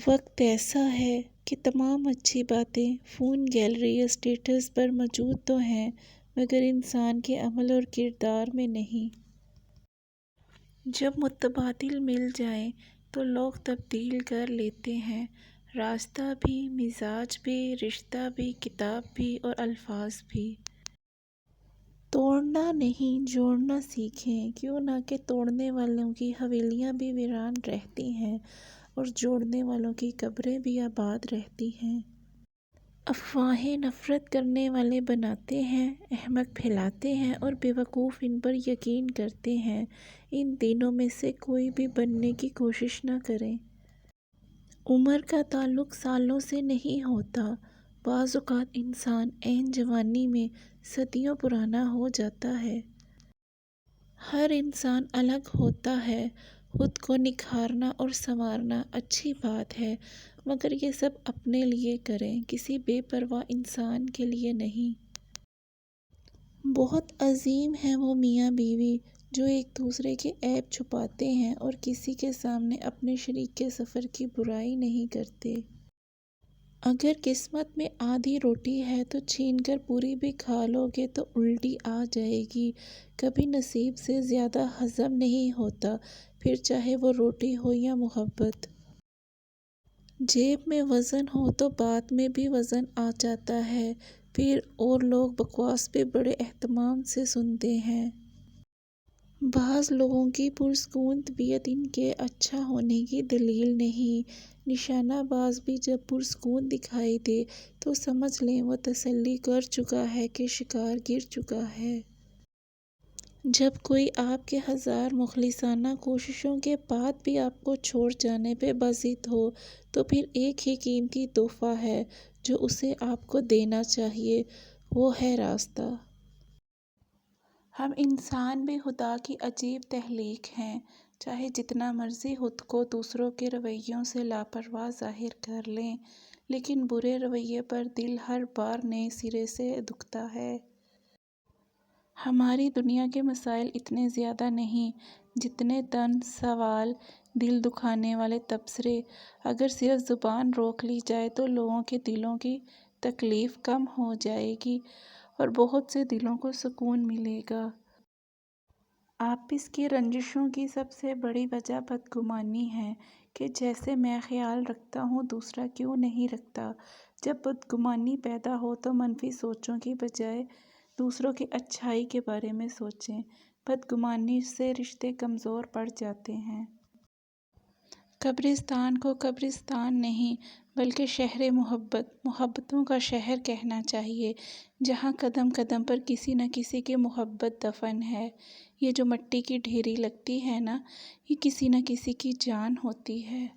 وقت ایسا ہے کہ تمام اچھی باتیں فون گیلری یا اسٹیٹس پر موجود تو ہیں، مگر انسان کے عمل اور کردار میں نہیں۔ جب متبادل مل جائیں تو لوگ تبدیل کر لیتے ہیں، راستہ بھی، مزاج بھی، رشتہ بھی، کتاب بھی اور الفاظ بھی۔ توڑنا نہیں، جوڑنا سیکھیں، کیوں نہ کہ توڑنے والوں کی حویلیاں بھی ویران رہتی ہیں اور جوڑنے والوں کی قبریں بھی آباد رہتی ہیں۔ افواہیں نفرت کرنے والے بناتے ہیں، احمق پھیلاتے ہیں اور بیوقوف ان پر یقین کرتے ہیں۔ ان تینوں میں سے کوئی بھی بننے کی کوشش نہ کریں۔ عمر کا تعلق سالوں سے نہیں ہوتا، بعض اوقات انسان عین جوانی میں صدیوں پرانا ہو جاتا ہے۔ ہر انسان الگ ہوتا ہے، خود کو نکھارنا اور سنوارنا اچھی بات ہے، مگر یہ سب اپنے لیے کریں، کسی بے پرواہ انسان کے لیے نہیں۔ بہت عظیم ہیں وہ میاں بیوی جو ایک دوسرے کے عیب چھپاتے ہیں اور کسی کے سامنے اپنے شریک کے سفر کی برائی نہیں کرتے۔ اگر قسمت میں آدھی روٹی ہے تو چھین کر پوری بھی کھا لو گے تو الٹی آ جائے گی۔ کبھی نصیب سے زیادہ ہضم نہیں ہوتا، پھر چاہے وہ روٹی ہو یا محبت۔ جیب میں وزن ہو تو بات میں بھی وزن آ جاتا ہے، پھر اور لوگ بکواس بھی بڑے اہتمام سے سنتے ہیں۔ بعض لوگوں کی پرسکون طبیعت ان کے اچھا ہونے کی دلیل نہیں۔ نشانہ باز بھی جب پرسکون دکھائی دے تو سمجھ لیں وہ تسلی کر چکا ہے کہ شکار گر چکا ہے۔ جب کوئی آپ کے ہزار مخلصانہ کوششوں کے بعد بھی آپ کو چھوڑ جانے پہ بضد ہو تو پھر ایک ہی قیمتی تحفہ ہے جو اسے آپ کو دینا چاہیے، وہ ہے راستہ۔ ہم انسان بھی خدا کی عجیب تخلیق ہیں، چاہے جتنا مرضی خود کو دوسروں کے رویوں سے لاپرواہ ظاہر کر لیں، لیکن برے رویے پر دل ہر بار نئے سرے سے دکھتا ہے۔ ہماری دنیا کے مسائل اتنے زیادہ نہیں جتنے طنز، سوال، دل دکھانے والے تبصرے۔ اگر صرف زبان روک لی جائے تو لوگوں کے دلوں کی تکلیف کم ہو جائے گی اور بہت سے دلوں کو سکون ملے گا۔ آپس کی رنجشوں کی سب سے بڑی وجہ بدگمانی ہے کہ جیسے میں خیال رکھتا ہوں دوسرا کیوں نہیں رکھتا۔ جب بدگمانی پیدا ہو تو منفی سوچوں کی بجائے دوسروں کی اچھائی کے بارے میں سوچیں۔ بدگمانی سے رشتے کمزور پڑ جاتے ہیں۔ قبرستان کو قبرستان نہیں بلکہ شہر محبت، محبتوں کا شہر کہنا چاہیے، جہاں قدم قدم پر کسی نہ کسی کی محبت دفن ہے۔ یہ جو مٹی کی ڈھیری لگتی ہے نا، یہ کسی نہ کسی کی جان ہوتی ہے۔